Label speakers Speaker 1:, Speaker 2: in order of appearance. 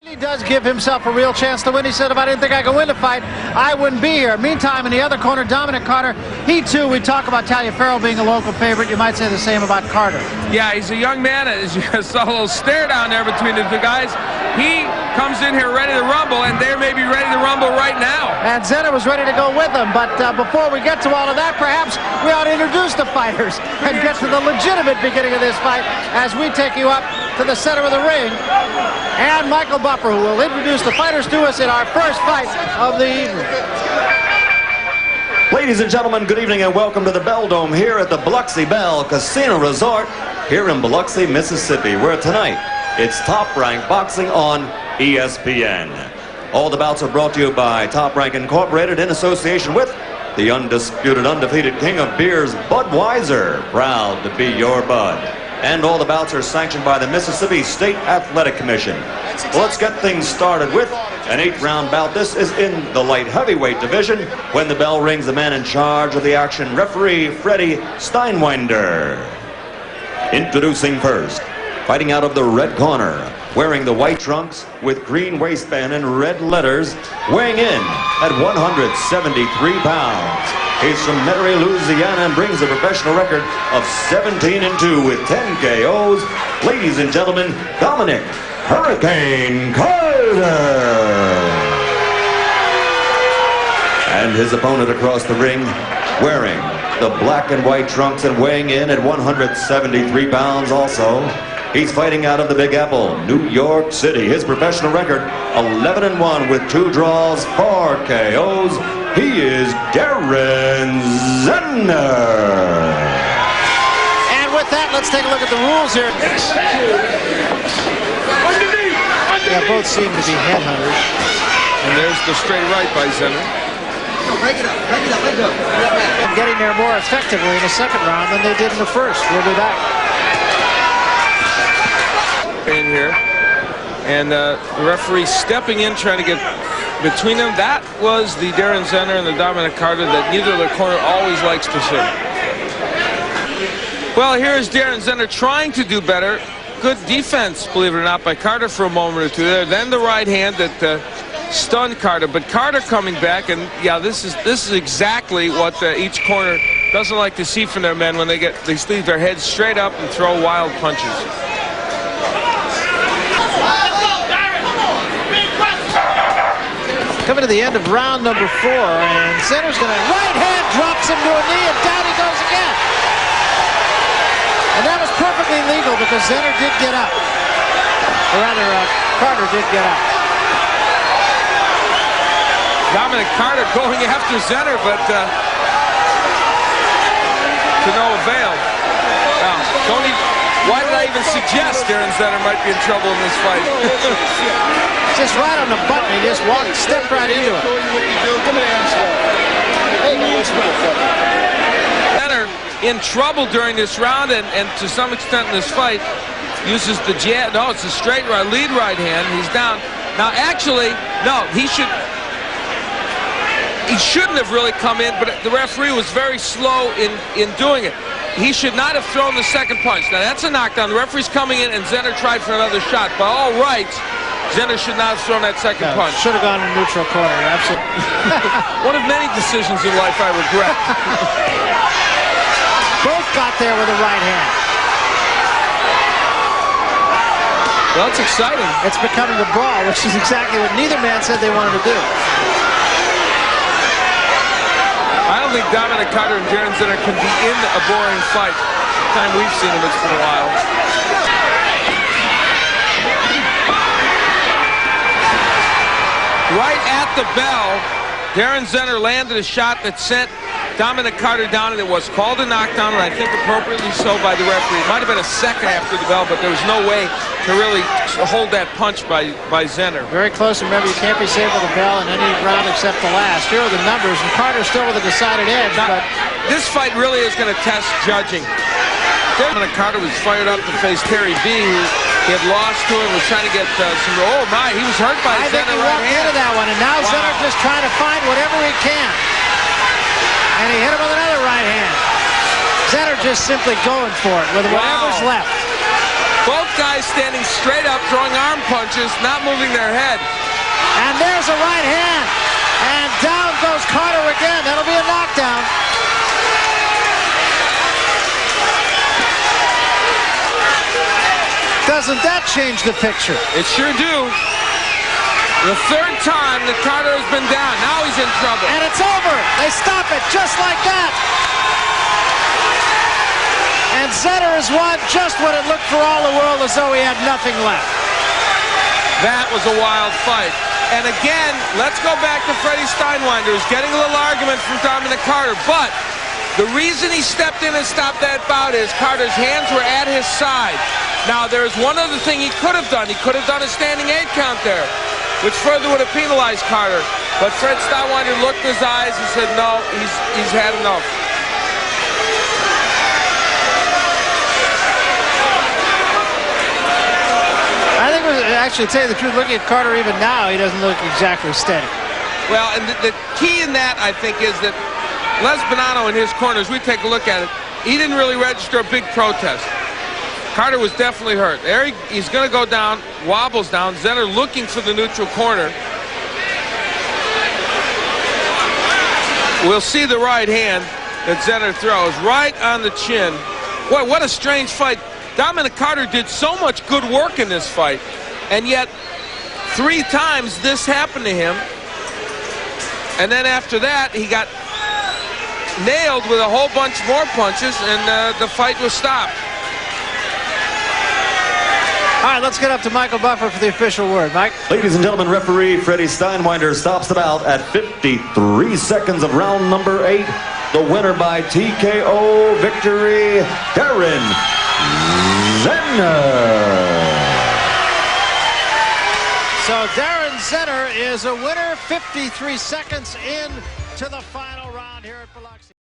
Speaker 1: He does give himself a real chance to win. He said, if I didn't think I could win the fight, I wouldn't be here. Meantime, in the other corner, Dominick Carter, he too, we talk about Taliaferro being a local favorite. You might say the same about Carter.
Speaker 2: Yeah, he's a young man. As you saw, a little stare down there between the two guys. He comes in here ready to rumble, and they may be ready to rumble right now.
Speaker 1: And Zenner was ready to go with them. But before we get to all of that, perhaps we ought to introduce the fighters and get to the legitimate beginning of this fight as we take you up to the center of the ring. And Michael Buffer, who will introduce the fighters to us in our first fight of the evening.
Speaker 3: Ladies and gentlemen, good evening and welcome to the Bell Dome here at the Biloxi Bell Casino Resort here in Biloxi, Mississippi, where tonight it's Top Rank Boxing on ESPN. All the bouts are brought to you by Top Rank Incorporated in association with the undisputed, undefeated king of beers, Budweiser, proud to be your bud. And all the bouts are sanctioned by the Mississippi State Athletic Commission. Well, let's get things started with an 8-round bout. This is in the light heavyweight division. When the bell rings, the man in charge of the action, referee Freddie Steinwinder. Introducing first, fighting out of the red corner, wearing the white trunks with green waistband and red letters, weighing in at 173 pounds. He's from Metairie, Louisiana, and brings a professional record of 17-2 with 10 KOs. Ladies and gentlemen, Dominick Hurricane Carter. And his opponent across the ring, wearing the black and white trunks and weighing in at 173 pounds also. He's fighting out of the Big Apple, New York City. His professional record, 11-1 with 2 draws, 4 KOs. He is Daren Zenner.
Speaker 1: And with that, let's take a look at the rules here. Yeah, both seem to be headhunters.
Speaker 2: And there's the straight right by Zenner.
Speaker 4: Break it up, break it up, break it up.
Speaker 1: And getting there more effectively in the second round than they did in the first. We'll be back.
Speaker 2: In here, and the referee stepping in, trying to get between them. That was the Daren Zenner and the Dominick Carter that neither of the corner always likes to see. Well, here is Daren Zenner trying to do better. Good defense, believe it or not, by Carter for a moment or two there. Then the right hand that stunned Carter, but Carter coming back, and yeah, this is exactly what each corner doesn't like to see from their men when they leave their heads straight up and throw wild punches.
Speaker 1: Coming to the end of round number 4, and Zenner's going to right hand drops him to a knee, and down he goes again. And that was perfectly legal because Zenner did get up. Or rather, Carter did get up.
Speaker 2: Dominick Carter going after Zenner, but to no avail. Now, why did I even suggest Daren Zenner might be in trouble in this fight?
Speaker 1: Just right on the button, he just stepped right into it.
Speaker 2: Zenner in trouble during this round, and to some extent in this fight, uses the jab. No, it's a straight right, lead right hand. He's down. Now, actually, no, he shouldn't have really come in, but the referee was very slow in doing it. He should not have thrown the second punch. Now, that's a knockdown. The referee's coming in, and Zenner tried for another shot. By all rights, Zenner should not have thrown that second punch.
Speaker 1: Should have gone in neutral corner, absolutely.
Speaker 2: One of many decisions in life I regret.
Speaker 1: Both got there with a right hand.
Speaker 2: Well, it's exciting.
Speaker 1: It's becoming a brawl, which is exactly what neither man said they wanted to do.
Speaker 2: I don't think Dominick Carter and Daren Zenner can be in a boring fight. The time we've seen them, it's been a while. Right at the bell, Daren Zenner landed a shot that sent Dominick Carter down, and it was called a knockdown, and I think appropriately so by the referee. It might have been a second after the bell, but there was no way to really hold that punch by Zenner.
Speaker 1: Very close. Remember, you can't be saved with a bell in any round except the last. Here are the numbers, and Carter's still with a decided edge.
Speaker 2: Now,
Speaker 1: but
Speaker 2: this fight really is going to test judging. Dominick Carter was fired up to face Terry B, who he had lost to him, was trying to get some. Oh my, he was hurt by
Speaker 1: I think
Speaker 2: Zenner
Speaker 1: he
Speaker 2: right
Speaker 1: walked
Speaker 2: hand.
Speaker 1: into that one, and now Zenner just trying to find whatever he can. And he hit him with another right hand. Zenner just simply going for it with whatever's left.
Speaker 2: Both guys standing straight up, throwing arm punches, not moving their head.
Speaker 1: And there's a right hand. And down goes Carter again. That'll be a knockdown. Doesn't that change the picture?
Speaker 2: It sure do. The third time that Carter has been down. Now he's in trouble.
Speaker 1: And it's over. They stop it just like that. And Zenner has won just when it looked for all the world as though he had nothing left.
Speaker 2: That was a wild fight. And again, let's go back to Freddie Steinwinder, who's getting a little argument from Dominick Carter. But the reason he stepped in and stopped that bout is Carter's hands were at his side. Now, there's one other thing he could have done. He could have done a standing 8 count there, which further would have penalized Carter. But Fred Steinwinder looked in his eyes and said, no, he's had enough.
Speaker 1: I think, actually, to tell you the truth, looking at Carter even now, he doesn't look exactly steady.
Speaker 2: Well, and the key in that, I think, is that Les Bonanno in his corner, as we take a look at it, he didn't really register a big protest. Carter was definitely hurt. There he's going to go down, wobbles down. Zenner looking for the neutral corner. We'll see the right hand that Zenner throws right on the chin. Boy, what a strange fight. Dominick Carter did so much good work in this fight, and yet 3 times this happened to him. And then after that, he got nailed with a whole bunch more punches, and the fight was stopped.
Speaker 1: All right, let's get up to Michael Buffer for the official word. Mike?
Speaker 3: Ladies and gentlemen, referee Freddie Steinwinder stops the bout at 53 seconds of round number 8. The winner by TKO victory, Daren Zenner.
Speaker 1: So Daren Zenner is a winner, 53 seconds in to the final round here at Biloxi.